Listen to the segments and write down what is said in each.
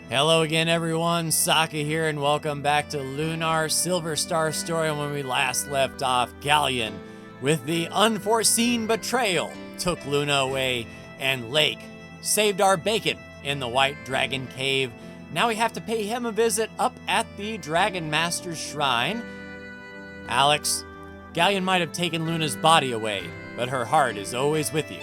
Hello again, everyone. Saka here, and welcome back to Lunar Silver Star Story. When we last left off, Galleon, with the unforeseen betrayal, took Luna away, and Lake saved our bacon in the White Dragon Cave. Now we have to pay him a visit up at the Dragon Master's shrine. Alex, Galleon might have taken Luna's body away, but her heart is always with you.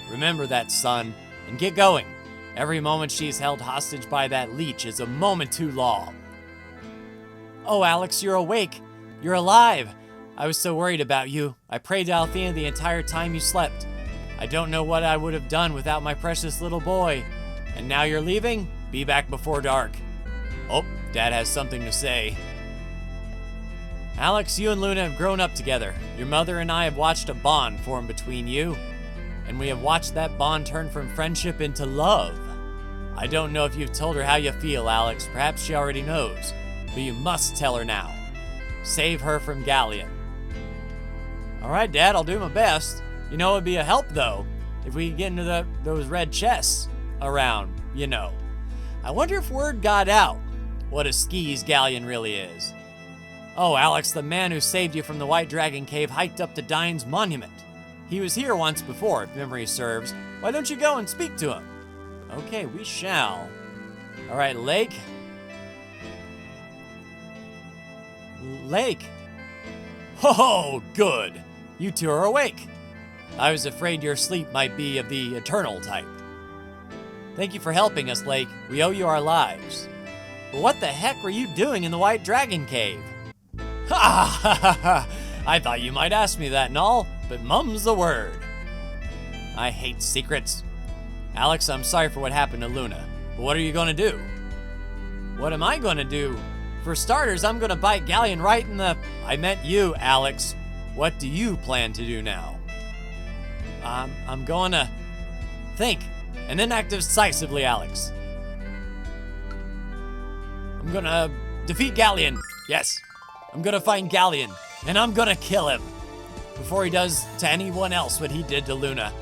Remember that, son, and get going. Every moment she's held hostage by that leech is a moment too long. Oh, Alex, you're awake. You're alive. I was so worried about you. I prayed to Althea the entire time you slept. I don't know what I would have done without my precious little boy. And now you're leaving? Be back before dark. Oh, Dad has something to say. Alex, you and Luna have grown up together. Your mother and I have watched a bond form between you. And we have watched that bond turn from friendship into love. I don't know if you've told her how you feel, Alex. Perhaps she already knows. But you must tell her now. Save her from Galleon. All right, Dad, I'll do my best. You know, it'd be a help, though, if we could get into those red chests around, you know. I wonder if word got out what a skis Galleon really is. Oh, Alex, the man who saved you from the White Dragon Cave hiked up to Dine's monument. He was here once before, if memory serves. Why don't you go and speak to him? Okay, we shall. All right, Lake. Lake. Ho-ho, good. You two are awake. I was afraid your sleep might be of the eternal type. Thank you for helping us, Lake. We owe you our lives. But what the heck were you doing in the White Dragon Cave? Ha ha ha ha! I thought you might ask me that and all, but mum's the word. I hate secrets. Alex, I'm sorry for what happened to Luna, but what are you gonna do? What am I gonna do? For starters, I'm gonna bite Galleon right in the... I meant you, Alex. What do you plan to do now? I'm going to think, and then act decisively, Alex. I'm gonna defeat Galleon. Yes, I'm gonna find Galleon, and I'm gonna kill him before he does to anyone else what he did to Luna.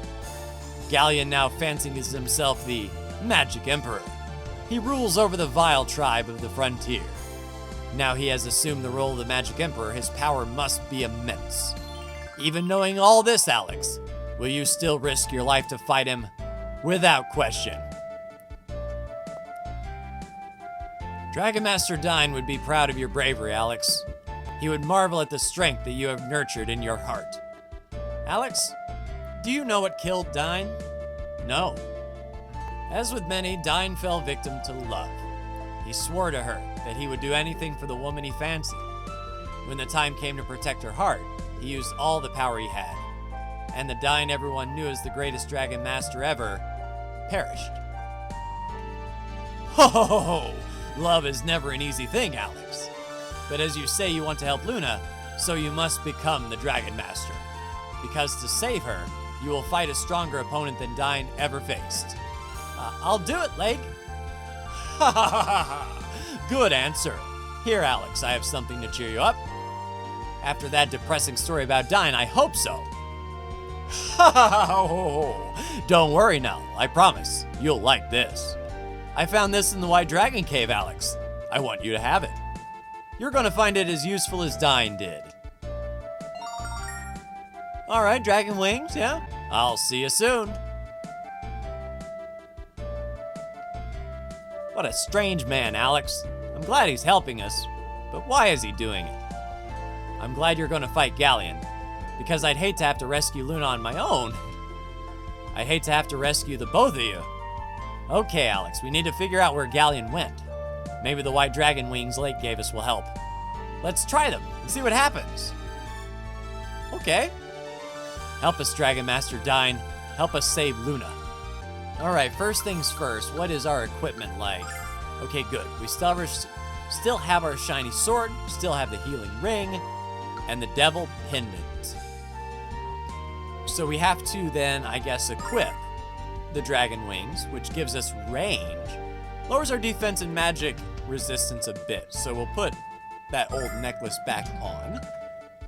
Galleon now fancies himself the Magic Emperor. He rules over the vile tribe of the frontier. Now he has assumed the role of the Magic Emperor, his power must be immense. Even knowing all this, Alex, will you still risk your life to fight him? Without question. Dragon Master Dine would be proud of your bravery, Alex. He would marvel at the strength that you have nurtured in your heart. Alex, do you know what killed Dine? No. As with many, Dine fell victim to love. He swore to her that he would do anything for the woman he fancied. When the time came to protect her heart, he used all the power he had. And the Dine everyone knew as the greatest Dragon Master ever perished. Ho ho ho ho! Love is never an easy thing, Alex. But as you say you want to help Luna, so you must become the Dragon Master. Because to save her, you will fight a stronger opponent than Dine ever faced. I'll do it, Lake. Ha ha ha ha! Good answer. Here, Alex, I have something to cheer you up. After that depressing story about Dine, I hope so. Ha ha ha ho! Don't worry now, I promise. You'll like this. I found this in the White Dragon Cave, Alex. I want you to have it. You're gonna find it as useful as Dine did. All right, Dragon Wings, yeah? I'll see you soon. What a strange man, Alex. I'm glad he's helping us, but why is he doing it? I'm glad you're gonna fight Galleon, because I'd hate to have to rescue Luna on my own. I'd hate to have to rescue the both of you. Okay, Alex, we need to figure out where Galleon went. Maybe the White Dragon Wings Lake gave us will help. Let's try them and see what happens. Okay. Help us, Dragon Master Dine. Help us save Luna. All right, first things first, what is our equipment like? Okay, good. We still have our shiny sword, still have the healing ring, and the devil pendant. So we have to then, I guess, equip the dragon wings, which gives us range. Lowers our defense and magic resistance a bit, so we'll put that old necklace back on.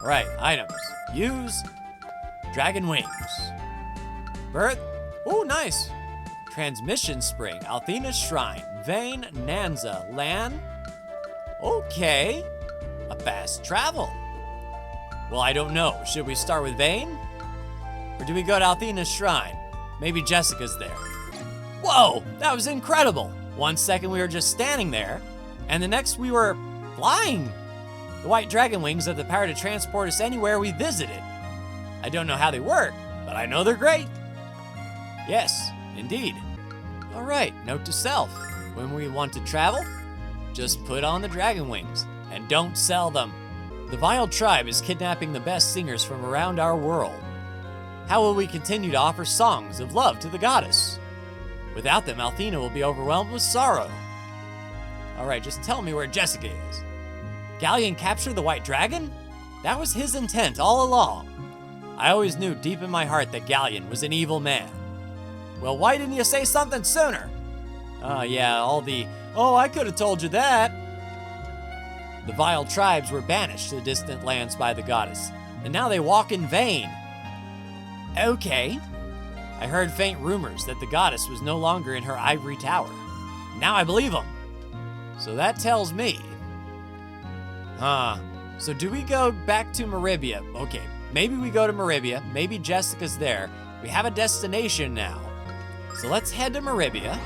All right, items. Use dragon wings. Birth. Oh, nice. Transmission Spring, Althena's Shrine, Vane, Nanza, Lan. Okay, a fast travel. Well, I don't know. Should we start with Vane? Or do we go to Althena's Shrine? Maybe Jessica's there. Whoa, that was incredible. 1 second we were just standing there, and the next we were flying. The white dragon wings have the power to transport us anywhere we visited. I don't know how they work, but I know they're great. Yes, indeed. All right, note to self. When we want to travel, just put on the dragon wings and don't sell them. The Vile Tribe is kidnapping the best singers from around our world. How will we continue to offer songs of love to the goddess? Without them, Althena will be overwhelmed with sorrow. All right, just tell me where Jessica is. Galleon captured the white dragon? That was his intent all along. I always knew deep in my heart that Galleon was an evil man. Well, why didn't you say something sooner? Yeah, oh, I could have told you that. The vile tribes were banished to distant lands by the goddess, and now they walk in vain. Okay. I heard faint rumors that the goddess was no longer in her ivory tower. Now I believe them. So that tells me. So do we go back to Meribia? Okay, maybe we go to Meribia. Maybe Jessica's there. We have a destination now. So let's head to Meribia.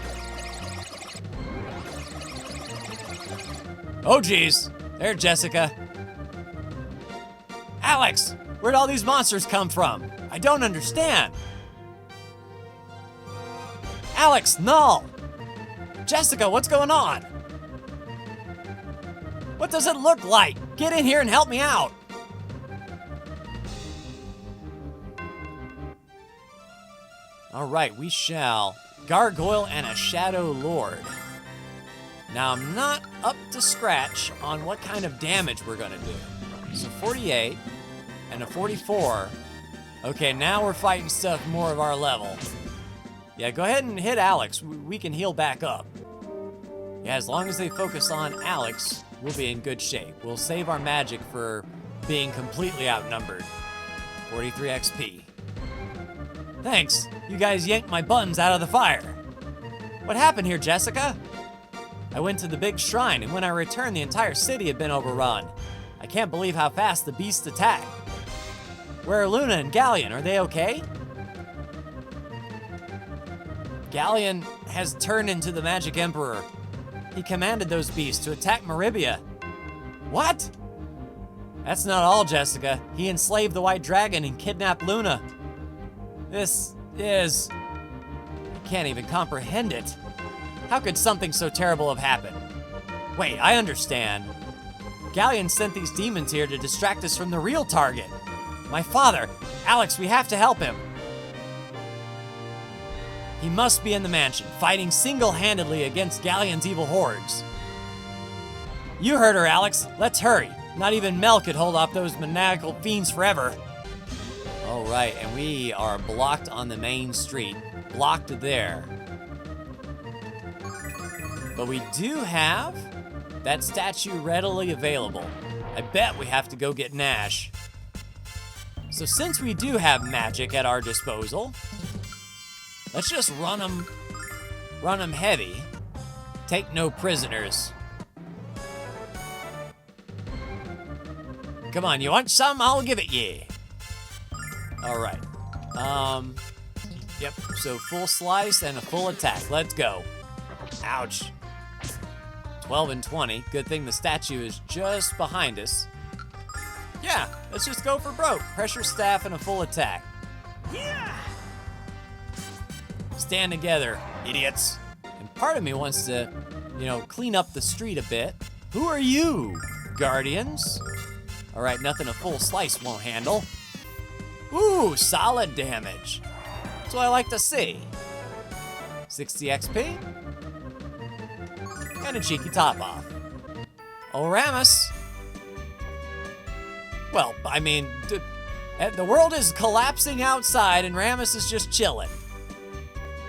Oh geez, there's Jessica. Alex, where'd all these monsters come from? I don't understand. Alex, Null! Jessica, what's going on? What does it look like? Get in here and help me out. All right, we shall. Gargoyle and a Shadow Lord. Now, I'm not up to scratch on what kind of damage we're gonna do. So 48 and a 44. Okay, now we're fighting stuff more of our level. Yeah, go ahead and hit Alex. We can heal back up. Yeah, as long as they focus on Alex, we'll be in good shape. We'll save our magic for being completely outnumbered. 43 XP. Thanks. You guys yanked my buttons out of the fire. What happened here, Jessica? I went to the big shrine, and when I returned, the entire city had been overrun. I can't believe how fast the beasts attacked. Where are Luna and Galleon? Are they okay? Galleon has turned into the Magic Emperor. He commanded those beasts to attack Meribia. What? That's not all, Jessica. He enslaved the White Dragon and kidnapped Luna. This is... I can't even comprehend it. How could something so terrible have happened? Wait, I understand. Galleon sent these demons here to distract us from the real target. My father. Alex, we have to help him. He must be in the mansion, fighting single-handedly against Galleon's evil hordes. You heard her, Alex. Let's hurry. Not even Mel could hold off those maniacal fiends forever. All right, and we are blocked on the main street. Blocked there. But we do have that statue readily available. I bet we have to go get Nash. So since we do have magic at our disposal, let's just run them heavy. Take no prisoners. Come on, you want some? I'll give it you. All right. Yep, so full slice and a full attack. Let's go. Ouch. 12 and 20. Good thing the statue is just behind us. Yeah, let's just go for broke. Pressure staff and a full attack. Yeah! Stand together, idiots. And part of me wants to, clean up the street a bit. Who are you, guardians? All right, nothing a full slice won't handle. Ooh, solid damage. That's what I like to see. 60 XP. And a cheeky top off. Oh, Ramus. Well, I mean, the world is collapsing outside and Ramus is just chilling.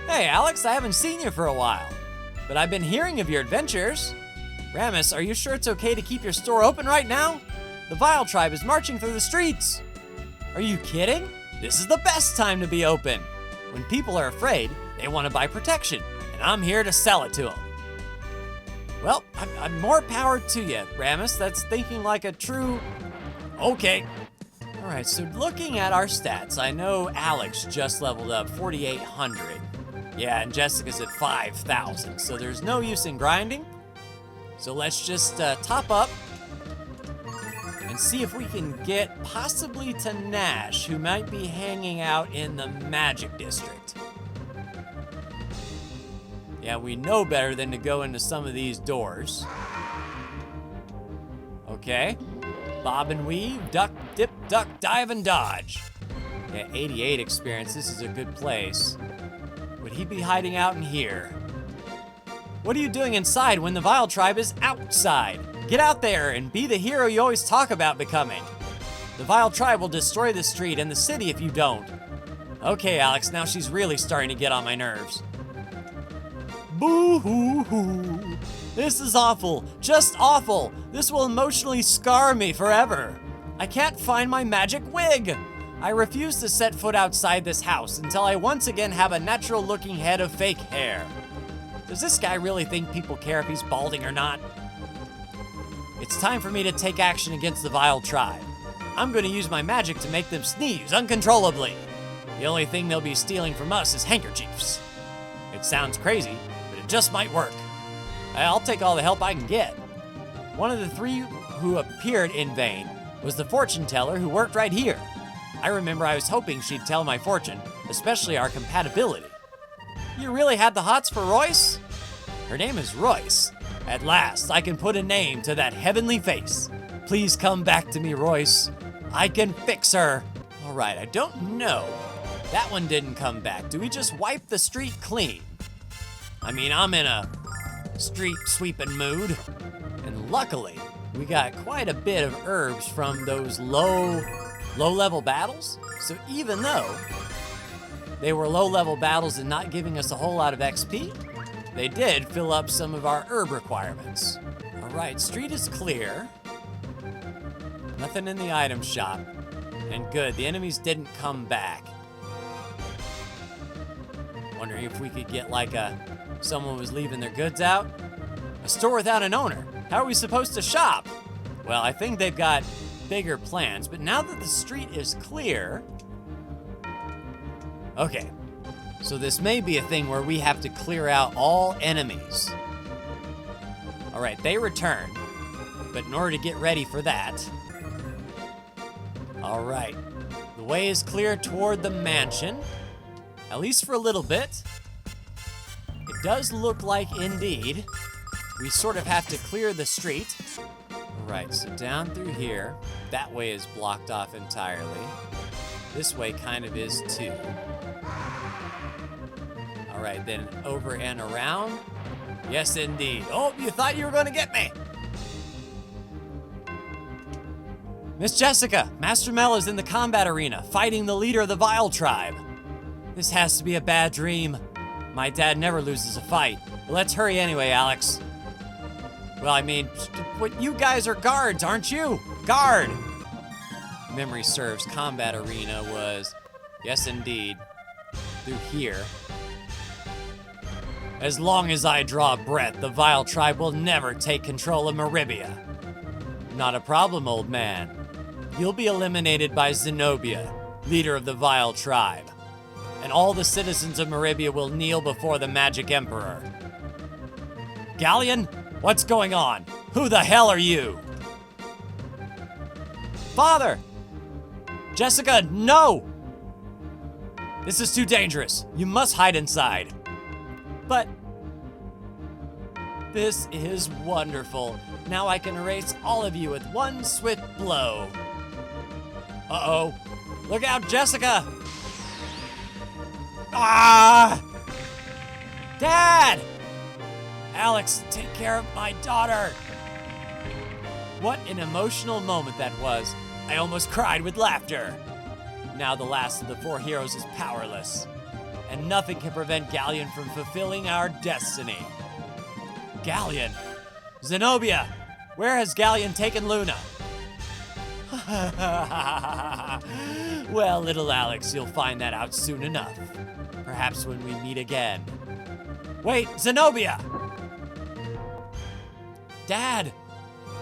Hey, Alex, I haven't seen you for a while, but I've been hearing of your adventures. Ramus, are you sure it's okay to keep your store open right now? The Vile Tribe is marching through the streets. Are you kidding? This is the best time to be open. When people are afraid, They want to buy protection, and I'm here to sell it to them. Well, I'm more power to you, Ramus. That's thinking like a true... Okay. All right, so looking at our stats, I know Alex just leveled up 4,800. Yeah, and Jessica's at 5,000, so there's no use in grinding. So let's just top up and see if we can get possibly to Nash, who might be hanging out in the Magic District. Yeah, we know better than to go into some of these doors. Okay. Bob and weave, duck, dip, duck, dive, and dodge. Yeah, 88 experience, this is a good place. Would he be hiding out in here? What are you doing inside when the Vile Tribe is outside? Get out there and be the hero you always talk about becoming. The Vile Tribe will destroy the street and the city if you don't. Okay, Alex, now she's really starting to get on my nerves. Boo-hoo-hoo. This is awful, just awful. This will emotionally scar me forever. I can't find my magic wig. I refuse to set foot outside this house until I once again have a natural-looking head of fake hair. Does this guy really think people care if he's balding or not? It's time for me to take action against the Vile Tribe. I'm going to use my magic to make them sneeze uncontrollably. The only thing they'll be stealing from us is handkerchiefs. It sounds crazy, but it just might work. I'll take all the help I can get. One of the three who appeared in vain was the fortune teller who worked right here. I remember I was hoping she'd tell my fortune, especially our compatibility. You really had the hots for Royce? Her name is Royce. At last, I can put a name to that heavenly face. Please come back to me, Royce. I can fix her. All right, I don't know. That one didn't come back. Do we just wipe the street clean? I mean, I'm in a street sweeping mood. And luckily, we got quite a bit of herbs from those low-level battles. So even though they were low-level battles and not giving us a whole lot of XP, they did fill up some of our herb requirements. All right, street is clear. Nothing in the item shop. And good, the enemies didn't come back. Wondering if we could get like someone was leaving their goods out. A store without an owner. How are we supposed to shop? Well, I think they've got bigger plans, but now that the street is clear... Okay, so this may be a thing where we have to clear out all enemies. All right, they return, but in order to get ready for that... All right, the way is clear toward the mansion, at least for a little bit. It does look like, indeed, we sort of have to clear the street. All right, so down through here, that way is blocked off entirely. This way kind of is too. All right, then over and around. Yes, indeed. Oh, you thought you were going to get me. Miss Jessica, Master Mel is in the combat arena, fighting the leader of the Vile Tribe. This has to be a bad dream. My dad never loses a fight. But let's hurry anyway, Alex. Well, I mean, what, you guys are guards, aren't you? Guard! Memory serves, combat arena was, yes indeed, through here. As long as I draw breath, the Vile Tribe will never take control of Meribia. Not a problem, old man. You'll be eliminated by Zenobia, leader of the Vile Tribe. And all the citizens of Meribia will kneel before the Magic Emperor. Galleon, what's going on? Who the hell are you? Father! Jessica, no! This is too dangerous. You must hide inside. But this is wonderful. Now I can erase all of you with one swift blow. Uh-oh. Look out, Jessica! Ah! Dad! Alex, take care of my daughter. What an emotional moment that was. I almost cried with laughter. Now the last of the four heroes is powerless, and nothing can prevent Galleon from fulfilling our destiny. Galleon! Zenobia! Where has Galleon taken Luna? Well, little Alex, you'll find that out soon enough. Perhaps when we meet again. Wait, Zenobia! Dad!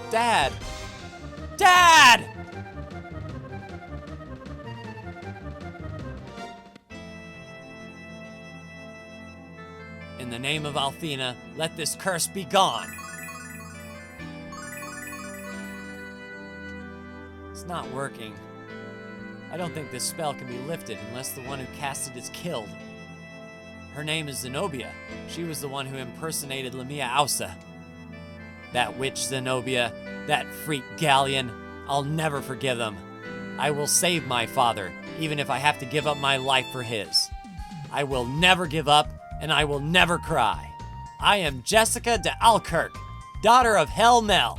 Dad! Dad! In the name of Althena, let this curse be gone. It's not working. I don't think this spell can be lifted unless the one who cast it is killed. Her name is Zenobia. She was the one who impersonated Lamia Ausa. That witch Zenobia, that freak Galleon, I'll never forgive them. I will save my father, even if I have to give up my life for his. I will never give up, and I will never cry. I am Jessica de Alkirk, daughter of Hell Mel.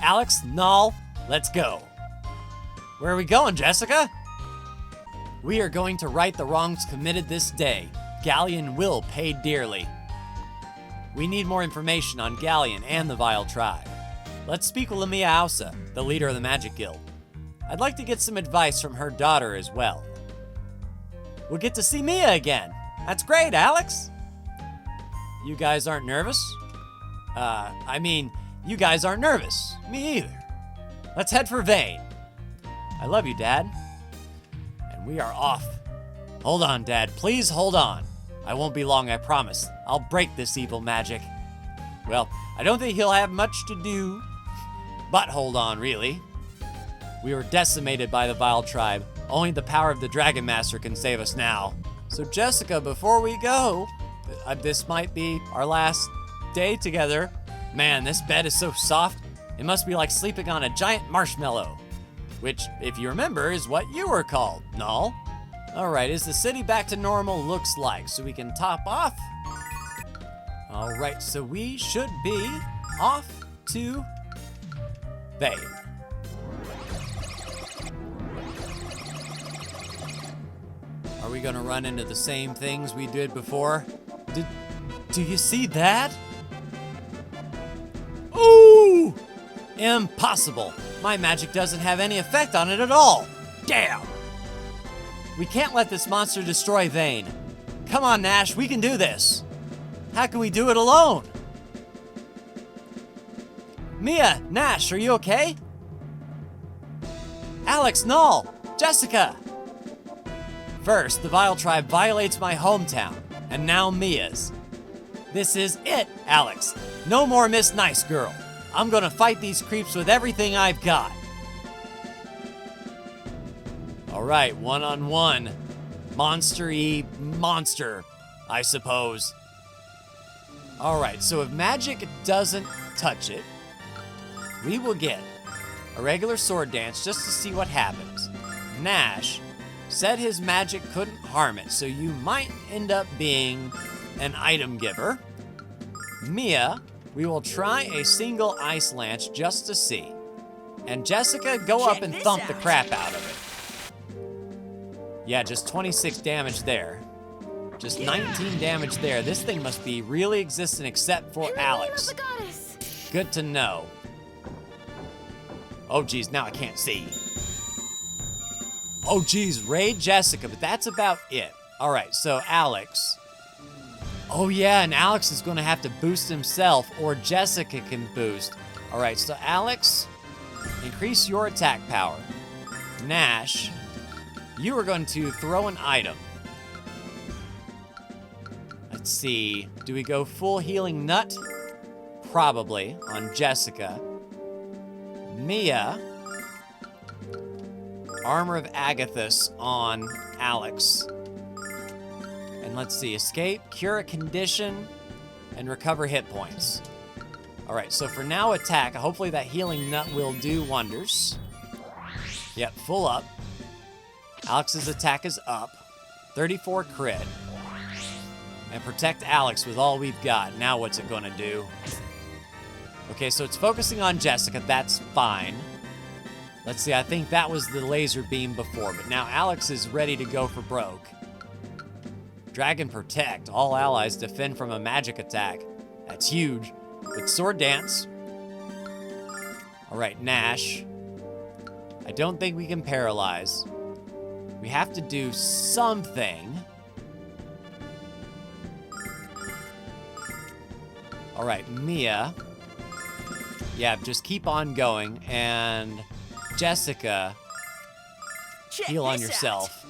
Alex, Null, let's go. Where are we going, Jessica? We are going to right the wrongs committed this day. Galleon will pay dearly. We need more information on Galleon and the Vile Tribe. Let's speak with Lamia Ausa, the leader of the Magic Guild. I'd like to get some advice from her daughter as well. We'll get to see Mia again. That's great, Alex. You guys aren't nervous? You guys aren't nervous. Me either. Let's head for Vane. I love you, Dad. And we are off. Hold on, Dad. Please hold on. I won't be long, I promise. I'll break this evil magic. Well, I don't think he'll have much to do. But hold on, really. We were decimated by the Vile Tribe. Only the power of the Dragon Master can save us now. So Jessica, before we go, this might be our last day together. Man, this bed is so soft. It must be like sleeping on a giant marshmallow. Which, if you remember, is what you were called, Null. All right, is the city back to normal? Looks like, so we can top off. All right, so we should be off to Vane. Are we gonna run into the same things we did before? Do you see that? Ooh! Impossible! My magic doesn't have any effect on it at all. Damn! We can't let this monster destroy Vane. Come on, Nash, we can do this. How can we do it alone? Mia, Nash, are you okay? Alex, Null, Jessica. First, the Vile Tribe violates my hometown, and now Mia's. This is it, Alex. No more Miss Nice Girl. I'm gonna fight these creeps with everything I've got. All right, one-on-one. Monster-y monster, I suppose. All right, so if magic doesn't touch it, we will get a regular sword dance just to see what happens. Nash said his magic couldn't harm it, so you might end up being an item giver. Mia, we will try a single ice lance just to see. And Jessica, go up and thump the crap out of it. Yeah, just 26 damage there. Just 19 damage there. This thing must be really existent except for Alex. Good to know. Oh geez, now I can't see. Oh geez, raid Jessica, but that's about it. All right, so Alex. Oh yeah, and Alex is gonna have to boost himself, or Jessica can boost. All right, so Alex, increase your attack power. Nash, you are going to throw an item. Let's see, do we go full healing nut? Probably, on Jessica. Mia, Armor of Agathis on Alex. And let's see, escape, cure a condition, and recover hit points. All right, so for now, attack. Hopefully that healing nut will do wonders. Yep, full up. Alex's attack is up. 34 crit. And protect Alex with all we've got. Now what's it gonna do? Okay, so it's focusing on Jessica. That's fine. Let's see, I think that was the laser beam before, but now Alex is ready to go for broke. Dragon Protect. All allies defend from a magic attack. That's huge. With Sword Dance. All right, Nash. I don't think we can paralyze. We have to do something. All right, Mia. Yeah, just keep on going. And Jessica, heal on yourself.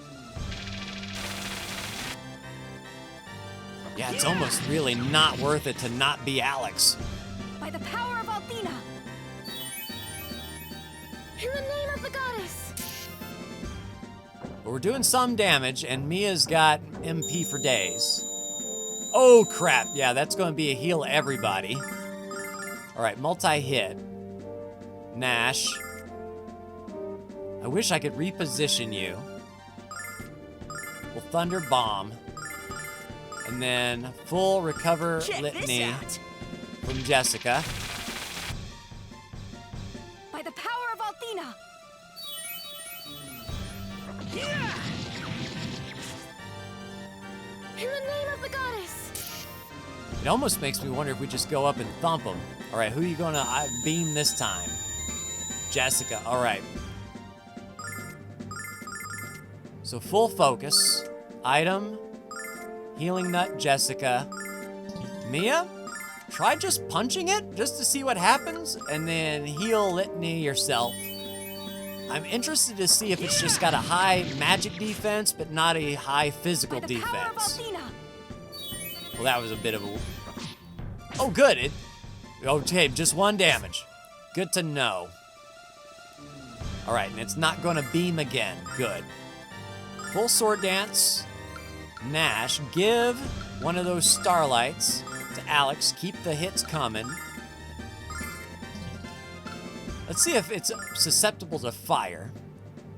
Yeah, it's almost really not worth it to not be Alex. By the power of Althena. In the name of the goddess. But we're doing some damage, and Mia's got MP for days. Oh, crap. Yeah, that's going to be a heal everybody. All right, multi-hit. Nash. I wish I could reposition you. We'll Thunder Bomb. And then full recover litany from Jessica. By the power of Althena. In the name of the goddess. It almost makes me wonder if we just go up and thump them. All right, who are you going to beam this time? Jessica, all right. So full focus. Item. Healing Nut, Jessica. Mia, try just punching it just to see what happens, and then heal Litany yourself. I'm interested to see if it's just got a high magic defense, but not a high physical defense. Well, that was a bit of a... Oh, good. Okay, just 1 damage. Good to know. All right, and it's not going to beam again. Good. Full sword dance. Nash, give one of those starlights to Alex. Keep the hits coming. Let's see if it's susceptible to fire.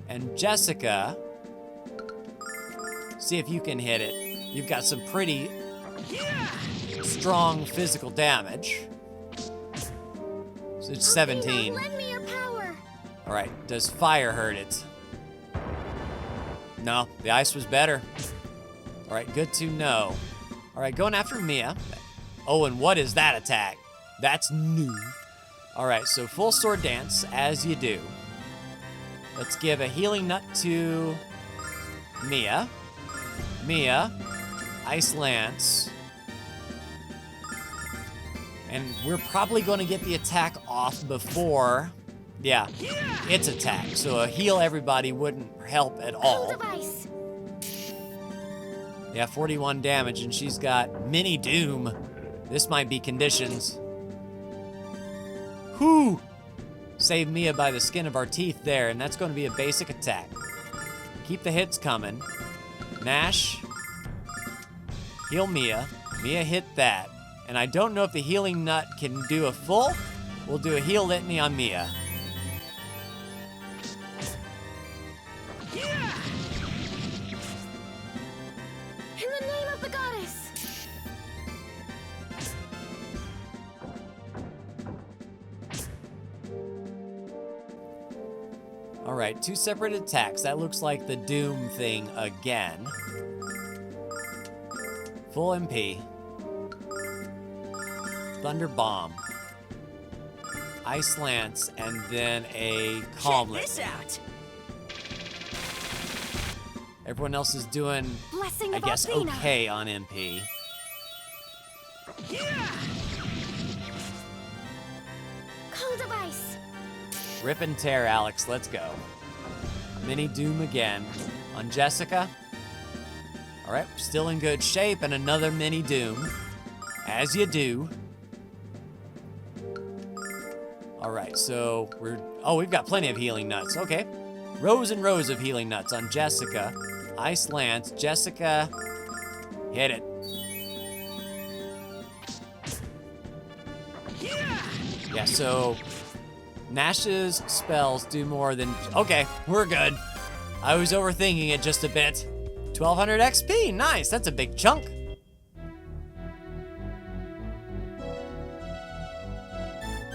And Jessica, see if you can hit it. You've got some pretty strong physical damage. So it's 17. Lend me your power. All right, does fire hurt it? No, the ice was better. All right, good to know. All right, going after Mia. Oh, and what is that attack? That's new. All right, so full sword dance, as you do. Let's give a healing nut to Mia. Mia, Ice Lance. And we're probably going to get the attack off before, yeah, its attack. So a heal everybody wouldn't help at all. Yeah, 41 damage, and she's got Mini Doom. This might be conditions. Whew! Save Mia by the skin of our teeth there, and that's going to be a basic attack. Keep the hits coming. Nash. Heal Mia. Mia hit that. And I don't know if the healing nut can do a full. We'll do a heal litany on Mia. All right, 2 separate attacks. That looks like the Doom thing again. Full MP. Thunder Bomb. Ice Lance, and then a Calm Litany. Everyone else is doing, I guess, okay on MP. Cold of ice. Rip and tear, Alex. Let's go. Mini Doom again on Jessica. All right, still in good shape, and another Mini Doom, as you do. All right, so we've got plenty of healing nuts. Okay, rows and rows of healing nuts on Jessica. Ice Lance, Jessica, hit it. Yeah, so Nash's spells do more than... Okay, we're good. I was overthinking it just a bit. 1200 XP, nice, that's a big chunk.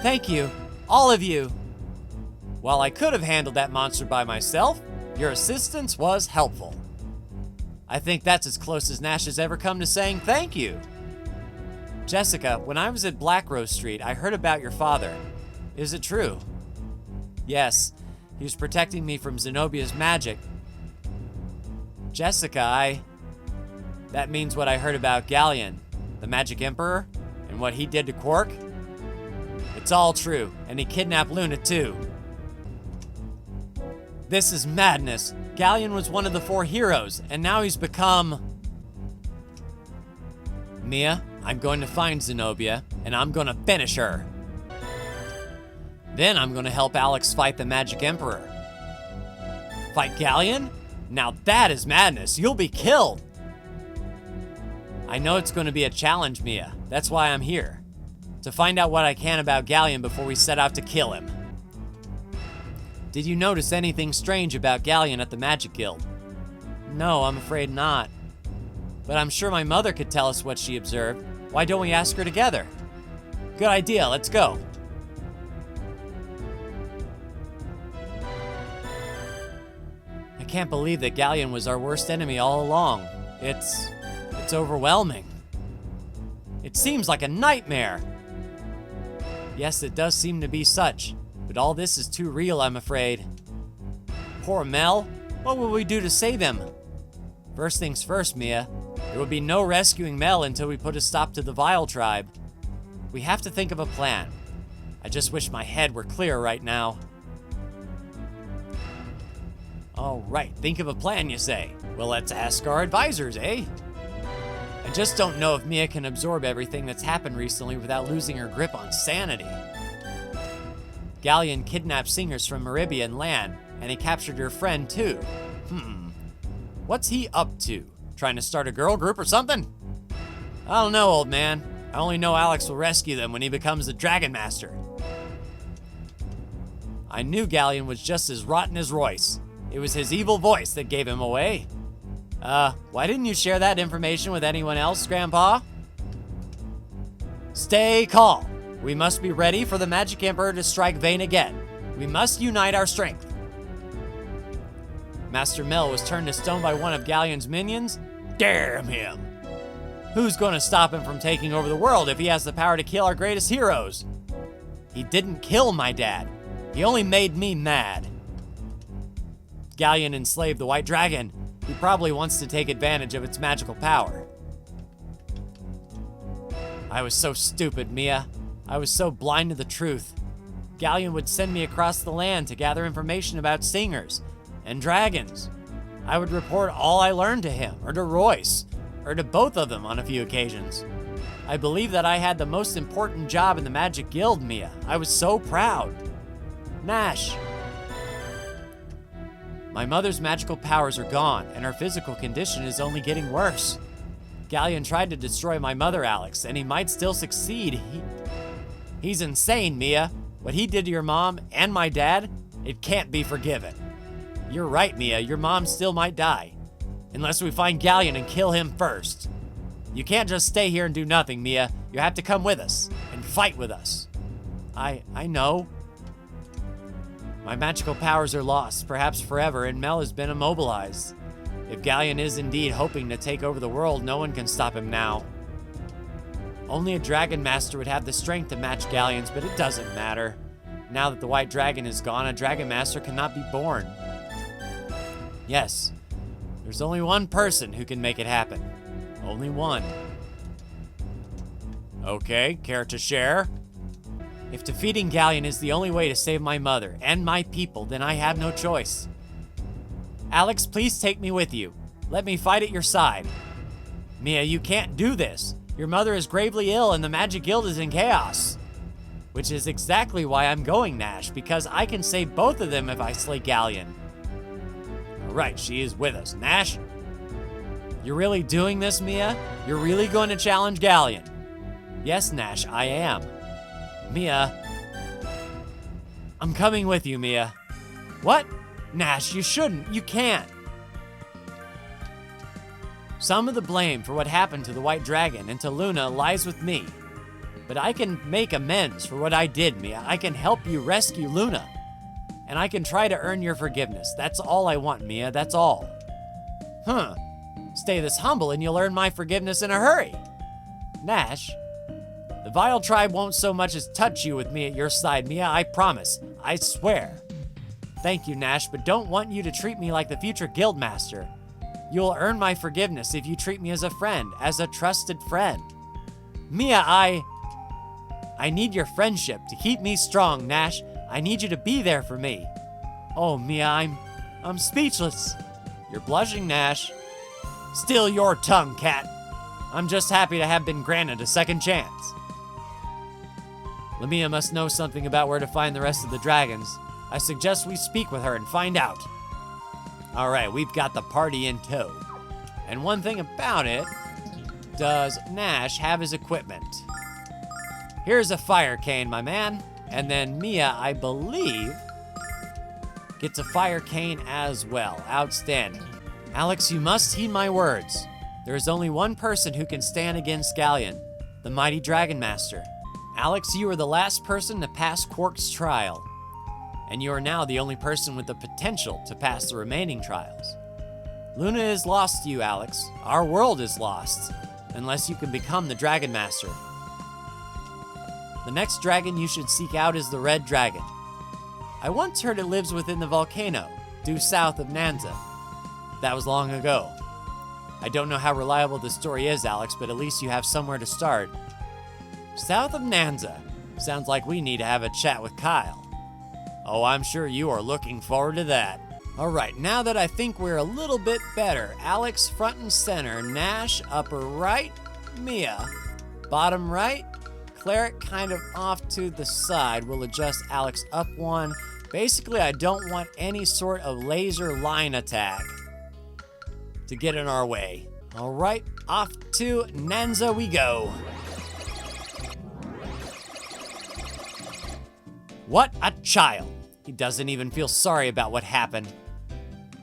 Thank you, all of you. While I could have handled that monster by myself, your assistance was helpful. I think that's as close as Nash has ever come to saying thank you. Jessica, when I was at Black Rose Street, I heard about your father. Is it true? Yes, he was protecting me from Zenobia's magic. Jessica, that means what I heard about Galleon, the Magic Emperor, And what he did to Quark? It's all true, and he kidnapped Luna too. This is madness. Galleon was one of the 4 heroes, and now he's become... Mia, I'm going to find Zenobia, and I'm going to finish her. Then I'm going to help Alex fight the Magic Emperor. Fight Galleon? Now that is madness. You'll be killed. I know it's going to be a challenge, Mia. That's why I'm here. To find out what I can about Galleon before we set out to kill him. Did you notice anything strange about Galleon at the Magic Guild? No, I'm afraid not. But I'm sure my mother could tell us what she observed. Why don't we ask her together? Good idea, let's go. I can't believe that Galleon was our worst enemy all along. It's overwhelming. It seems like a nightmare. Yes, it does seem to be such, but all this is too real, I'm afraid. Poor Mel, what will we do to save him? First things first, Mia. There will be no rescuing Mel until we put a stop to the Vile tribe. We have to think of a plan. I just wish my head were clear right now. All right, think of a plan, you say? Well, let's ask our advisors, eh? I just don't know if Mia can absorb everything that's happened recently without losing her grip on sanity. Galleon kidnapped singers from Meribian land, and he captured your friend too. What's he up to? Trying to start a girl group or something? I don't know, old man. I only know Alex will rescue them when he becomes the Dragon Master. I knew Galleon was just as rotten as Royce. It was his evil voice that gave him away. Why didn't you share that information with anyone else, Grandpa? Stay calm. We must be ready for the Magic Emperor to strike Vane again. We must unite our strength. Master Mel was turned to stone by one of Galleon's minions? Damn him! Who's gonna stop him from taking over the world if he has the power to kill our greatest heroes? He didn't kill my dad. He only made me mad. Galleon enslaved the White Dragon. He probably wants to take advantage of its magical power. I was so stupid, Mia. I was so blind to the truth. Galleon would send me across the land to gather information about singers and dragons. I would report all I learned to him, or to Royce, or to both of them on a few occasions. I believe that I had the most important job in the Magic Guild, Mia. I was so proud. Nash. My mother's magical powers are gone, and her physical condition is only getting worse. Galleon tried to destroy my mother, Alex, and he might still succeed. He's insane, Mia. What he did to your mom and my dad, it can't be forgiven. You're right, Mia. Your mom still might die. Unless we find Galleon and kill him first. You can't just stay here and do nothing, Mia. You have to come with us and fight with us. I know. My magical powers are lost, perhaps forever, and Mel has been immobilized. If Galleon is indeed hoping to take over the world, no one can stop him now. Only a Dragon Master would have the strength to match Galleon's, but it doesn't matter. Now that the White Dragon is gone, a Dragon Master cannot be born. Yes, there's only one person who can make it happen. Only one. Okay, care to share? If defeating Galleon is the only way to save my mother and my people, then I have no choice. Alex, please take me with you. Let me fight at your side. Mia, you can't do this. Your mother is gravely ill and the Magic Guild is in chaos. Which is exactly why I'm going, Nash, because I can save both of them if I slay Galleon. All right, she is with us. Nash, you're really doing this, Mia? You're really going to challenge Galleon? Yes, Nash, I am. Mia, I'm coming with you, Mia. What? Nash, you shouldn't. You can't. Some of the blame for what happened to the White Dragon and to Luna lies with me. But I can make amends for what I did, Mia. I can help you rescue Luna. And I can try to earn your forgiveness. That's all I want, Mia. That's all. Stay this humble and you'll earn my forgiveness in a hurry. Nash, the Vile tribe won't so much as touch you with me at your side, Mia. I promise. I swear. Thank you, Nash, but don't want you to treat me like the future Guildmaster. You'll earn my forgiveness if you treat me as a friend, as a trusted friend. Mia, I need your friendship to keep me strong, Nash. I need you to be there for me. Oh, Mia, I'm speechless. You're blushing, Nash. Still your tongue, cat. I'm just happy to have been granted a second chance. Lamia must know something about where to find the rest of the dragons. I suggest we speak with her and find out. All right, we've got the party in tow. And one thing about it, does Nash have his equipment? Here's a fire cane, my man. And then Mia, I believe, gets a fire cane as well. Outstanding. Alex, you must heed my words. There is only one person who can stand against Galleon, the mighty Dragon Master. Alex, you are the last person to pass Quark's trial, and you are now the only person with the potential to pass the remaining trials. Luna is lost to you, Alex. Our world is lost, unless you can become the Dragon Master. The next dragon you should seek out is the Red Dragon. I once heard it lives within the volcano, due south of Nanza. That was long ago. I don't know how reliable the story is, Alex, but at least you have somewhere to start. South of Nanza. Sounds like we need to have a chat with Kyle. Oh, I'm sure you are looking forward to that. All right, now that I think we're a little bit better, Alex front and center, Nash upper right, Mia bottom right, Cleric kind of off to the side. We'll adjust Alex up one. Basically, I don't want any sort of laser line attack to get in our way. All right, off to Nanza we go. What a child. He doesn't even feel sorry about what happened.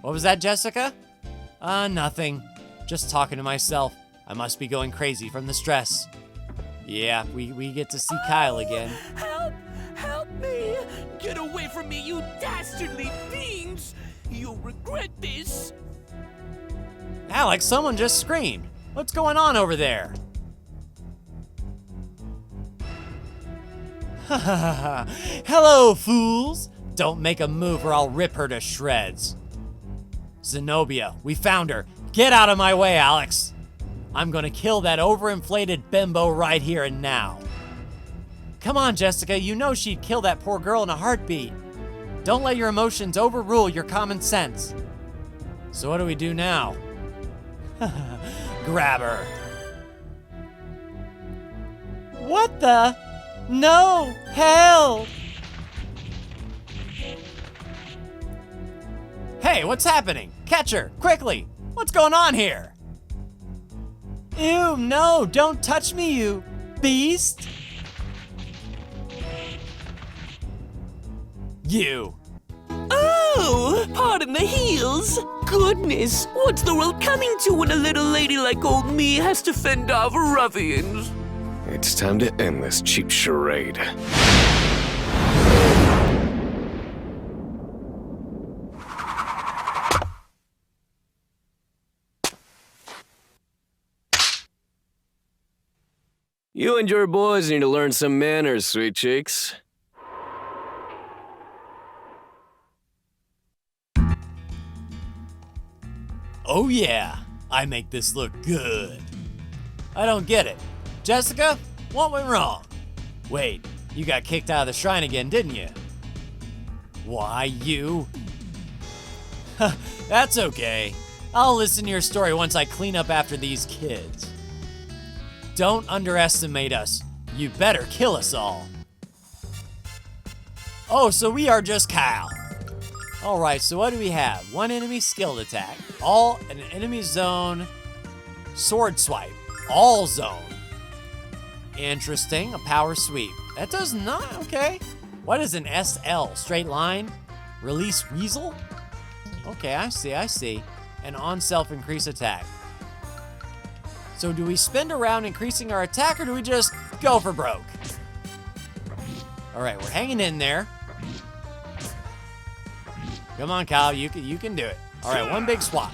What was that, Jessica? Nothing. Just talking to myself. I must be going crazy from the stress. Yeah, we get to see Kyle again. Help! Help me! Get away from me, you dastardly fiends! You'll regret this! Alex, someone just screamed. What's going on over there? Hello, fools! Don't make a move or I'll rip her to shreds. Zenobia, we found her. Get out of my way, Alex. I'm gonna kill that overinflated bimbo right here and now. Come on, Jessica, you know she'd kill that poor girl in a heartbeat. Don't let your emotions overrule your common sense. So what do we do now? Grab her. What the? No! Hell! Hey, what's happening? Catch her, quickly! What's going on here? Ew, no, don't touch me, you beast! You! Oh, pardon the heels! Goodness, what's the world coming to when a little lady like old me has to fend off ruffians? It's time to end this cheap charade. You and your boys need to learn some manners, sweet cheeks. Oh yeah, I make this look good. I don't get it. Jessica, what went wrong? Wait, you got kicked out of the shrine again, didn't you? Why, you? That's okay. I'll listen to your story once I clean up after these kids. Don't underestimate us. You better kill us all. Oh, so we are just Kyle. All right, so what do we have? One enemy skilled attack, all an enemy zone, sword swipe, all zone. Interesting, a power sweep. That does not, okay. What is an SL, straight line? Release weasel? Okay, I see. And on self increase attack. So do we spend a round increasing our attack or do we just go for broke? All right, we're hanging in there. Come on, Kyle, you can do it. All right, one big swap.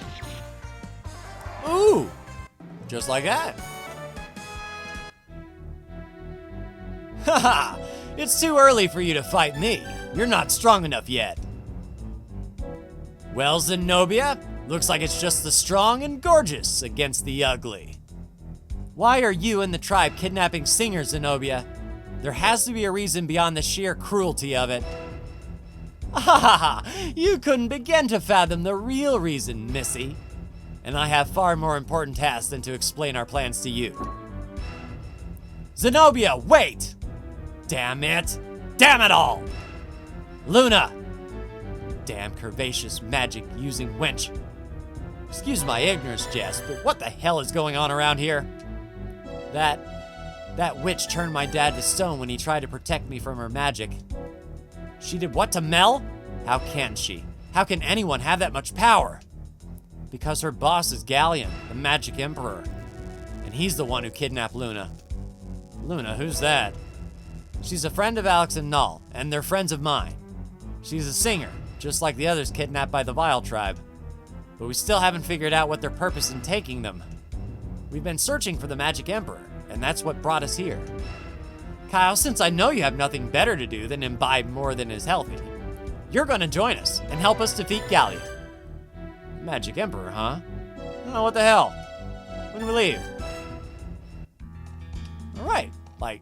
Ooh, just like that. Haha, it's too early for you to fight me. You're not strong enough yet. Well, Zenobia, looks like it's just the strong and gorgeous against the ugly. Why are you and the tribe kidnapping Singer, Zenobia? There has to be a reason beyond the sheer cruelty of it. Ah, you couldn't begin to fathom the real reason, Missy. And I have far more important tasks than to explain our plans to you. Zenobia, wait! Damn it! Damn it all! Luna! Damn curvaceous magic-using wench. Excuse my ignorance, Jess, but what the hell is going on around here? That witch turned my dad to stone when he tried to protect me from her magic. She did what to Mel? How can she? How can anyone have that much power? Because her boss is Galleon, the Magic Emperor. And he's the one who kidnapped Luna. Luna, who's that? She's a friend of Alex and Null, and they're friends of mine. She's a singer, just like the others kidnapped by the Vile tribe. But we still haven't figured out what their purpose in taking them. We've been searching for the Magic Emperor, and that's what brought us here. Kyle, since I know you have nothing better to do than imbibe more than is healthy, you're gonna join us and help us defeat Galleon. Magic Emperor, huh? Oh, what the hell? When do we leave? All right, like,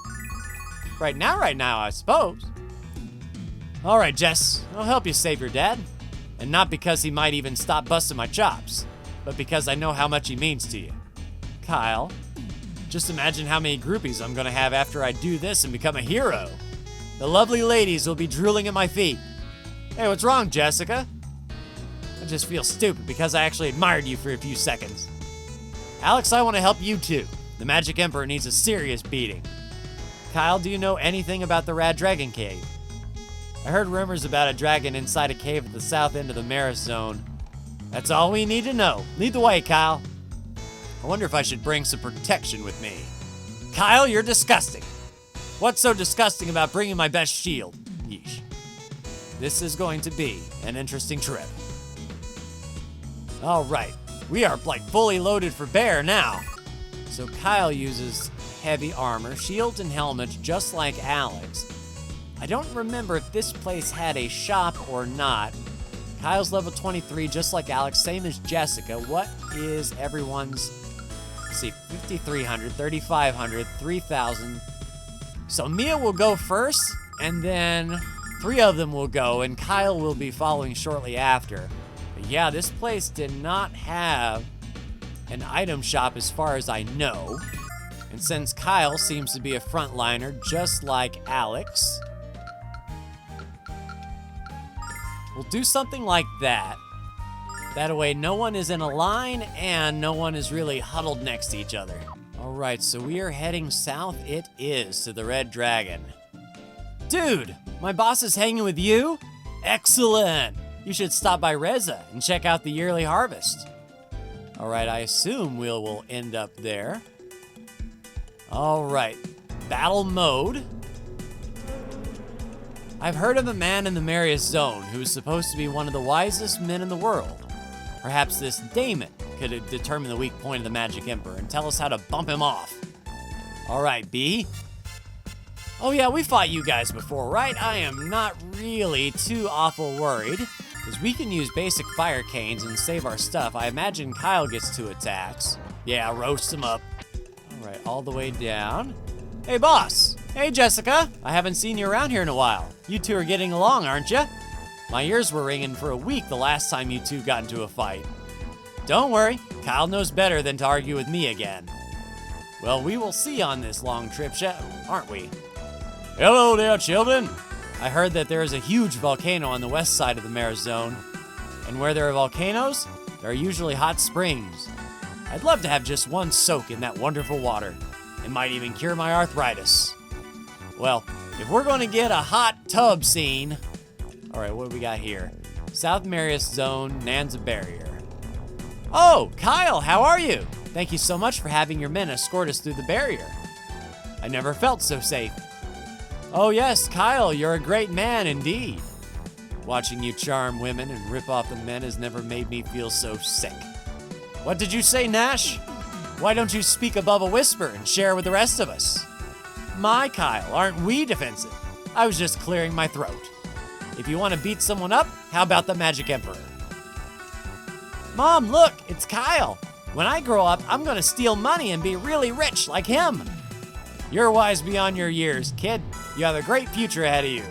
right now, I suppose. All right, Jess, I'll help you save your dad. And not because he might even stop busting my chops, but because I know how much he means to you. Kyle, just imagine how many groupies I'm gonna have after I do this and become a hero. The lovely ladies will be drooling at my feet. Hey, what's wrong, Jessica? I just feel stupid because I actually admired you for a few seconds. Alex, I want to help you too. The Magic Emperor needs a serious beating. Kyle, do you know anything about the Rad Dragon Cave? I heard rumors about a dragon inside a cave at the south end of the Maris Zone. That's all we need to know. Lead the way, Kyle. I wonder if I should bring some protection with me. Kyle, you're disgusting. What's so disgusting about bringing my best shield? Yeesh. This is going to be an interesting trip. All right, we are like fully loaded for bear now. So Kyle uses heavy armor, shields, and helmets just like Alex. I don't remember if this place had a shop or not. Kyle's level 23, just like Alex, same as Jessica. What is everyone's, let's see, 5,300, 3,500, 3,000. So Mia will go first, and then 3 of them will go, and Kyle will be following shortly after. But yeah, this place did not have an item shop as far as I know. And since Kyle seems to be a frontliner just like Alex, we'll do something like that. That way no one is in a line and no one is really huddled next to each other. All right, so we are heading south. It is to the Red Dragon. Dude, my boss is hanging with you? Excellent. You should stop by Reza and check out the yearly harvest. All right, I assume we'll end up there. All right, battle mode. I've heard of a man in the Marius Zone who is supposed to be one of the wisest men in the world. Perhaps this Damon could determine the weak point of the Magic Emperor and tell us how to bump him off. All right, B. Oh yeah, we fought you guys before, right? I am not really too awful worried, because we can use basic fire canes and save our stuff. I imagine Kyle gets 2 attacks. Yeah, roast him up. All right, all the way down. Hey, boss. Hey, Jessica. I haven't seen you around here in a while. You two are getting along, aren't you? My ears were ringing for a week the last time you two got into a fight. Don't worry, Kyle knows better than to argue with me again. Well, we will see on this long trip, aren't we? Hello there, children. I heard that there is a huge volcano on the west side of the Mare Zone. And where there are volcanoes, there are usually hot springs. I'd love to have just one soak in that wonderful water. It might even cure my arthritis. Well, if we're going to get a hot tub scene... All right, what do we got here? South Marius Zone, Nanza Barrier. Oh, Kyle, how are you? Thank you so much for having your men escort us through the barrier. I never felt so safe. Oh yes, Kyle, you're a great man indeed. Watching you charm women and rip off the men has never made me feel so sick. What did you say, Nash? Why don't you speak above a whisper and share with the rest of us? My Kyle, aren't we defensive? I was just clearing my throat. If you want to beat someone up, how about the Magic Emperor? Mom, look, it's Kyle. When I grow up, I'm gonna steal money and be really rich like him. You're wise beyond your years, kid. You have a great future ahead of you.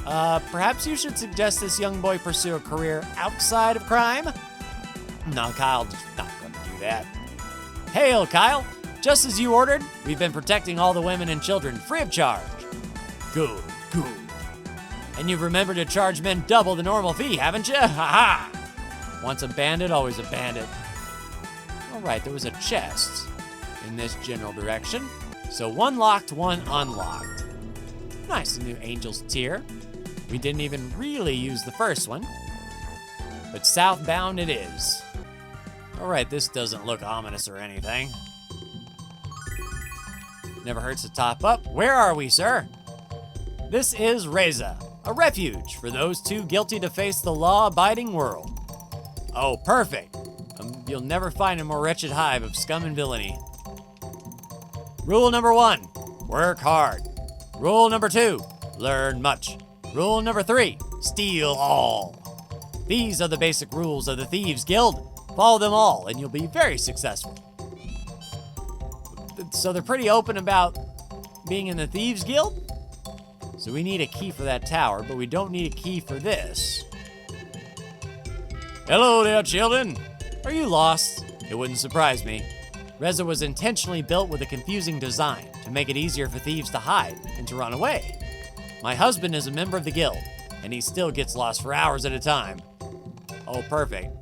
Perhaps you should suggest this young boy pursue a career outside of crime? No, Kyle's not gonna do that. Hail, Kyle! Just as you ordered, we've been protecting all the women and children free of charge. Good, good. And you've remembered to charge men double the normal fee, haven't you? Ha-ha! Once a bandit, always a bandit. All right, there was a chest in this general direction. So one locked, one unlocked. Nice, a new Angel's Tier. We didn't even really use the first one, but southbound it is. All right, this doesn't look ominous or anything. Never hurts to top up. Where are we, sir? This is Reza, a refuge for those too guilty to face the law-abiding world. Oh, perfect. You'll never find a more wretched hive of scum and villainy. Rule number 1, work hard. Rule number 2, learn much. Rule number 3, steal all. These are the basic rules of the Thieves Guild. Follow them all and you'll be very successful. So they're pretty open about being in the Thieves Guild? So we need a key for that tower, but we don't need a key for this. Hello there, children. Are you lost? It wouldn't surprise me. Reza was intentionally built with a confusing design to make it easier for thieves to hide and to run away. My husband is a member of the guild, and he still gets lost for hours at a time. Oh, perfect.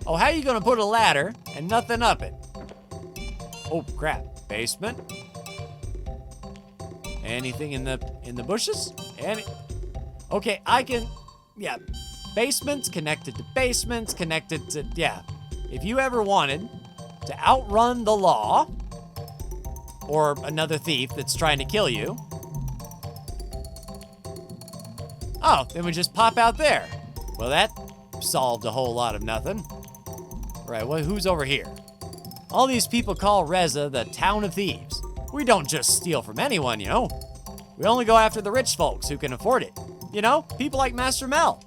Oh, how are you gonna put a ladder and nothing up it? Oh, crap. Basement? Anything in the bushes? Okay, I can, yeah. Basements connected to basements, connected to, yeah. If you ever wanted to outrun the law, or another thief that's trying to kill you, oh, then we just pop out there. Well, that solved a whole lot of nothing. All right, well, who's over here? All these people call Reza the town of thieves. We don't just steal from anyone, you know. We only go after the rich folks who can afford it. You know, people like Master Mel.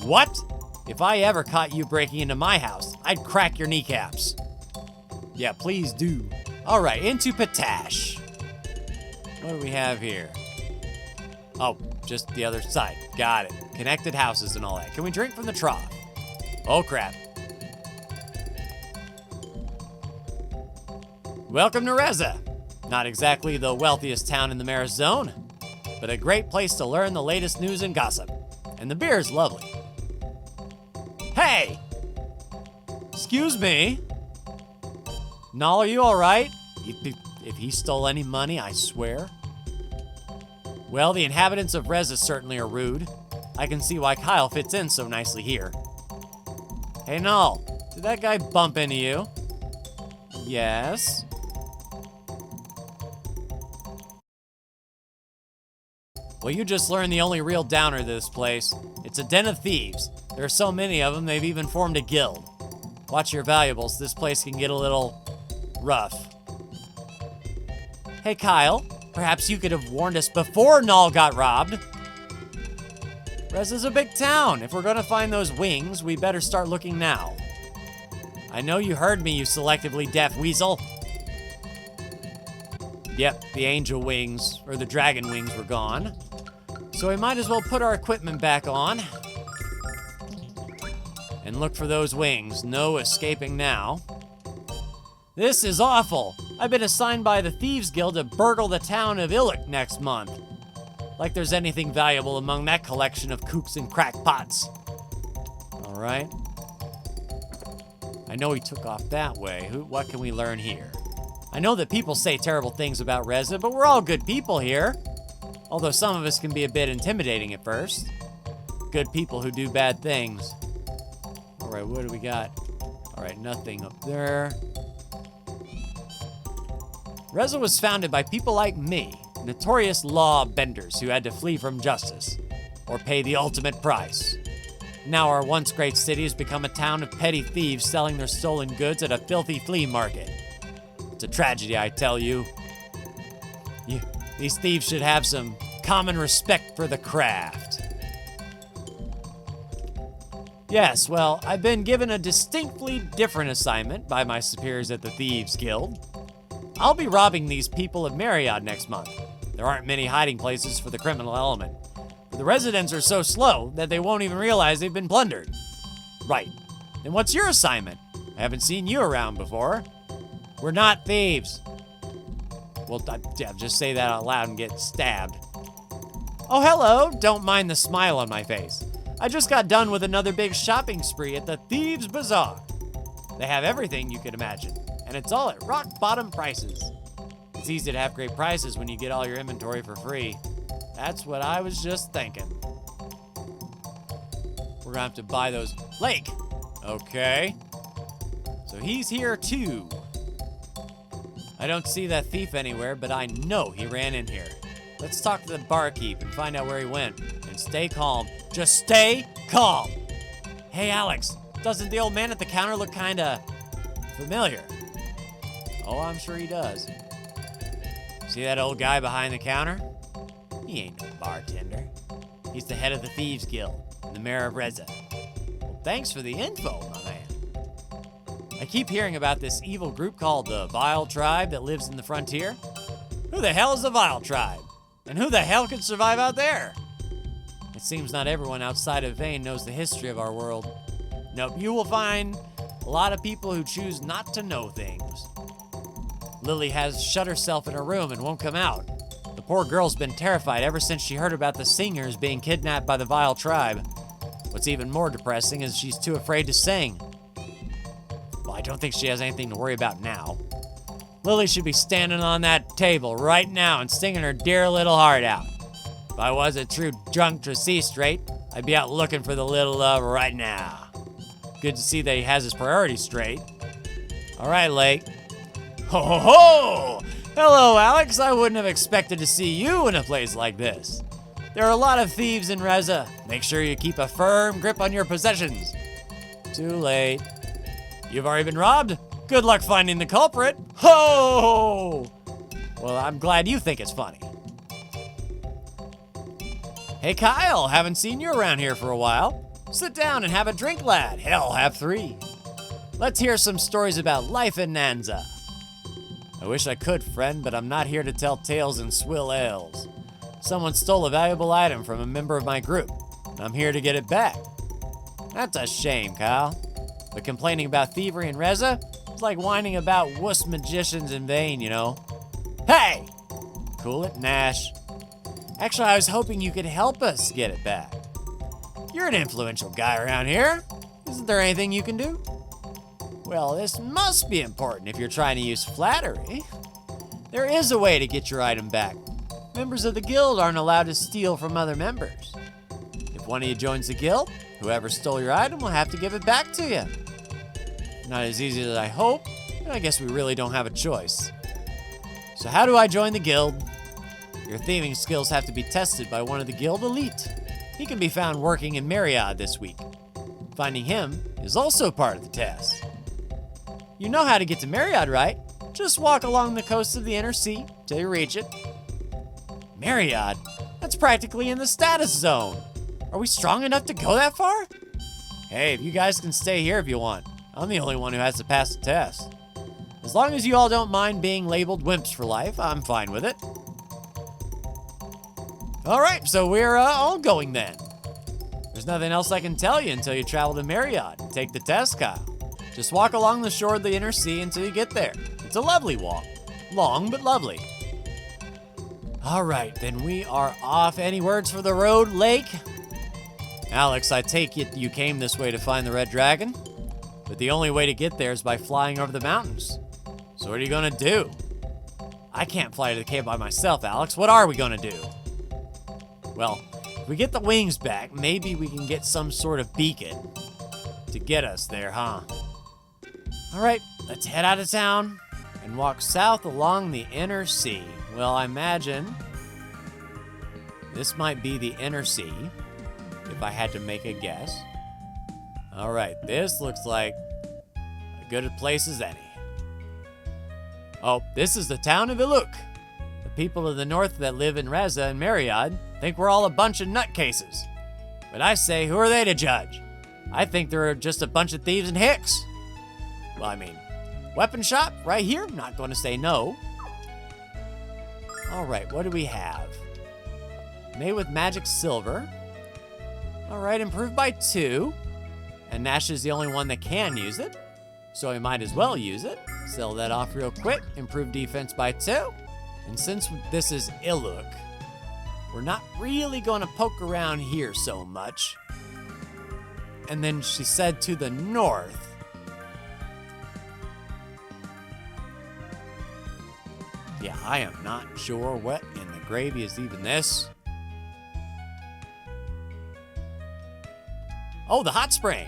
What? If I ever caught you breaking into my house, I'd crack your kneecaps. Yeah, please do. All right, into Patash. What do we have here? Oh, just the other side. Got it. Connected houses and all that. Can we drink from the trough? Oh, crap. Welcome to Reza. Not exactly the wealthiest town in the Maris Zone, but a great place to learn the latest news and gossip. And the beer is lovely. Hey! Excuse me? Null, are you all right? If he stole any money, I swear. Well, the inhabitants of Reza certainly are rude. I can see why Kyle fits in so nicely here. Hey, Null, did that guy bump into you? Yes. Well, you just learned the only real downer to this place. It's a den of thieves. There are so many of them, they've even formed a guild. Watch your valuables, this place can get a little rough. Hey, Kyle, perhaps you could have warned us before Null got robbed. Reza's a big town. If we're gonna find those wings, we better start looking now. I know you heard me, you selectively deaf weasel. Yep, the angel wings, or the dragon wings were gone. So we might as well put our equipment back on. And look for those wings, no escaping now. This is awful. I've been assigned by the Thieves Guild to burgle the town of Illick next month. Like there's anything valuable among that collection of kooks and crackpots. All right. I know he took off that way. What can we learn here? I know that people say terrible things about Reza, but we're all good people here. Although some of us can be a bit intimidating at first. Good people who do bad things. All right, what do we got? All right, nothing up there. Reza was founded by people like me, notorious law benders who had to flee from justice, or pay the ultimate price. Now our once great city has become a town of petty thieves selling their stolen goods at a filthy flea market. It's a tragedy, I tell you. These thieves should have some common respect for the craft. Yes, well, I've been given a distinctly different assignment by my superiors at the Thieves Guild. I'll be robbing these people of MacLeod next month. There aren't many hiding places for the criminal element. The residents are so slow that they won't even realize they've been plundered. Right. Then what's your assignment? I haven't seen you around before. We're not thieves. Well, just say that out loud and get stabbed. Oh, hello. Don't mind the smile on my face. I just got done with another big shopping spree at the Thieves' Bazaar. They have everything you could imagine, and it's all at rock-bottom prices. It's easy to have great prices when you get all your inventory for free. That's what I was just thinking. We're gonna have to buy those. Lake! Okay. So he's here too. I don't see that thief anywhere, but I know he ran in here. Let's talk to the barkeep and find out where he went. And stay calm. Just stay calm. Hey, Alex, doesn't the old man at the counter look kinda familiar? Oh, I'm sure he does. See that old guy behind the counter? He ain't no bartender. He's the head of the Thieves Guild and the mayor of Reza. Well, thanks for the info, my man. I keep hearing about this evil group called the Vile Tribe that lives in the frontier. Who the hell is the Vile Tribe? And who the hell could survive out there? It seems not everyone outside of Vane knows the history of our world. Nope, you will find a lot of people who choose not to know things. Lily has shut herself in her room and won't come out. The poor girl's been terrified ever since she heard about the singers being kidnapped by the Vile Tribe. What's even more depressing is she's too afraid to sing. Well, I don't think she has anything to worry about now. Lily should be standing on that table right now and singing her dear little heart out. If I was a true drunk Tracy straight, I'd be out looking for the little love right now. Good to see that he has his priorities straight. All right, Lake. Ho ho ho! Hello, Alex. I wouldn't have expected to see you in a place like this. There are a lot of thieves in Reza. Make sure you keep a firm grip on your possessions. Too late. You've already been robbed? Good luck finding the culprit. Ho! Well, I'm glad you think it's funny. Hey, Kyle. Haven't seen you around here for a while. Sit down and have a drink, lad. Hell, have three. Let's hear some stories about life in Nanza. I wish I could, friend, but I'm not here to tell tales and swill ales. Someone stole a valuable item from a member of my group, and I'm here to get it back. That's a shame, Kyle. But complaining about thievery in Reza is like whining about wuss magicians in Vane, you know. Hey! Cool it, Nash. Actually, I was hoping you could help us get it back. You're an influential guy around here. Isn't there anything you can do? Well, this must be important if you're trying to use flattery. There is a way to get your item back. Members of the guild aren't allowed to steal from other members. If one of you joins the guild, whoever stole your item will have to give it back to you. Not as easy as I hope, but I guess we really don't have a choice. So how do I join the guild? Your thieving skills have to be tested by one of the guild elite. He can be found working in MacLeod this week. Finding him is also part of the test. You know how to get to MacLeod, right? Just walk along the coast of the inner sea till you reach it. MacLeod? That's practically in the status zone. Are we strong enough to go that far? Hey, if you guys can stay here if you want. I'm the only one who has to pass the test. As long as you all don't mind being labeled wimps for life, I'm fine with it. All right, so we're all going then. There's nothing else I can tell you until you travel to MacLeod and take the test, Kyle. Just walk along the shore of the inner sea until you get there. It's a lovely walk. Long, but lovely. All right, then we are off. Any words for the road, Lake? Alex, I take it you came this way to find the Red Dragon? But the only way to get there is by flying over the mountains. So what are you gonna do? I can't fly to the cave by myself, Alex. What are we gonna do? Well, if we get the wings back, maybe we can get some sort of beacon to get us there, huh? All right, let's head out of town and walk south along the inner sea. Well, I imagine this might be the inner sea, if I had to make a guess. All right, this looks like as good a place as any. Oh, this is the town of Iluk. The people of the north that live in Reza and MacLeod think we're all a bunch of nutcases. But I say, who are they to judge? I think they're just a bunch of thieves and hicks. Well, I mean, weapon shop right here, not going to say no. All right, what do we have? Made with magic silver. All right, improved by 2. And Nash is the only one that can use it, so we might as well use it. Sell that off real quick. Improved defense by 2. And since this is Iluk, we're not really going to poke around here so much. And then she said to the north. Yeah, I am not sure what in the gravy is even this. Oh, the hot spring.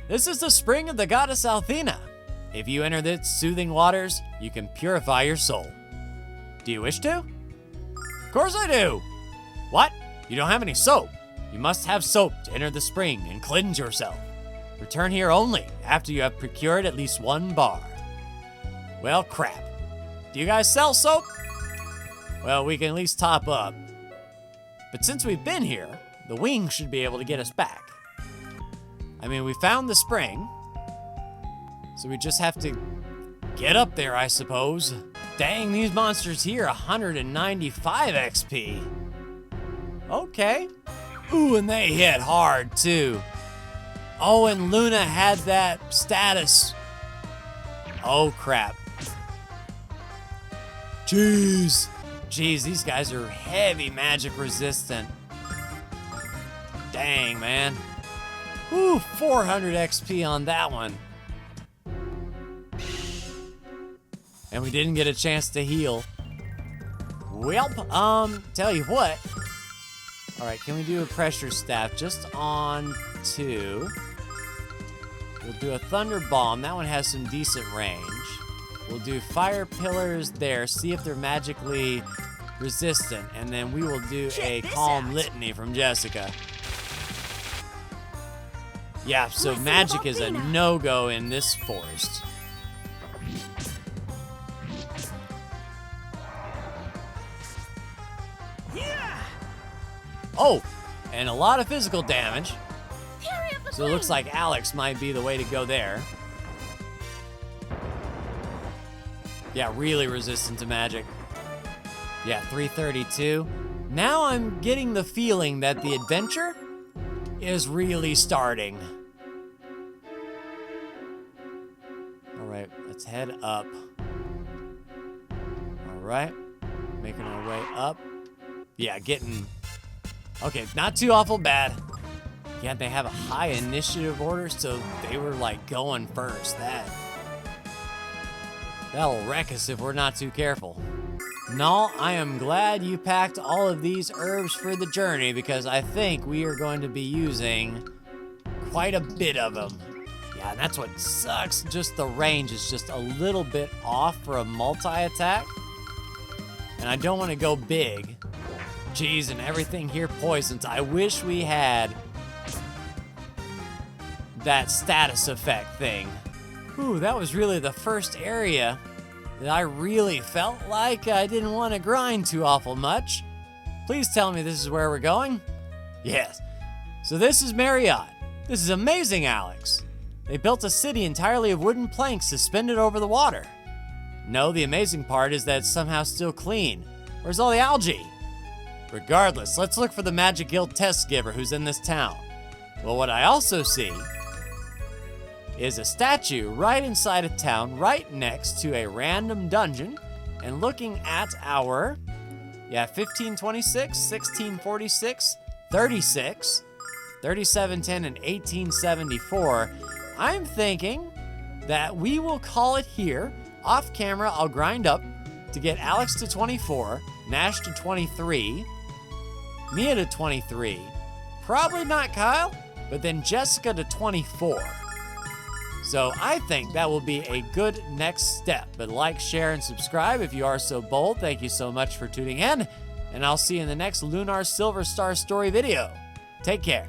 This is the spring of the goddess Althena. If you enter its soothing waters, you can purify your soul. Do you wish to? Of course I do. What? You don't have any soap? You must have soap to enter the spring and cleanse yourself. Return here only after you have procured at least 1 bar. Well, crap. Do you guys sell soap? Well, we can at least top up. But since we've been here, the wing should be able to get us back. I mean, we found the spring, so we just have to get up there, I suppose. Dang, these monsters here, 195 XP. Okay. Ooh, and they hit hard, too. Oh, and Luna had that status. Oh, crap. Jeez. Jeez, these guys are heavy magic resistant. Dang, man. Ooh, 400 XP on that one. And we didn't get a chance to heal. Welp, tell you what. All right, can we do a pressure staff just on 2? We'll do a thunder bomb. That one has some decent range. We'll do fire pillars there, see if they're magically resistant, and then we will do a calm litany from Jessica. Yeah, so magic is a no-go in this forest. Yeah. Oh, and a lot of physical damage. Fury of the So it looks like Alex might be the way to go there. Yeah, really resistant to magic. Yeah, 332. Now I'm getting the feeling that the adventure is really starting. All right, let's head up. All right, making our way up. Yeah, getting... Okay, not too awful bad. Yeah, they have a high initiative order, so they were like going first. That'll wreck us if we're not too careful. No, I am glad you packed all of these herbs for the journey because I think we are going to be using quite a bit of them. Yeah, and that's what sucks. Just the range is just a little bit off for a multi-attack. And I don't want to go big. Jeez, and everything here poisons. I wish we had that status effect thing. Ooh, that was really the first area that I really felt like I didn't want to grind too awful much. Please tell me this is where we're going. Yes. So this is MacLeod. This is amazing, Alex. They built a city entirely of wooden planks suspended over the water. No, the amazing part is that it's somehow still clean. Where's all the algae? Regardless, let's look for the Magic Guild test giver who's in this town. Well, what I also see is a statue right inside a town, right next to a random dungeon, and looking at our, 1526, 1646, 36, 3710, and 1874. I'm thinking that we will call it here. Off camera, I'll grind up to get Alex to 24, Nash to 23, Mia to 23, probably not Kyle, but then Jessica to 24. So I think that will be a good next step. But like, share, and subscribe if you are so bold. Thank you so much for tuning in, and I'll see you in the next Lunar Silver Star story video. Take care.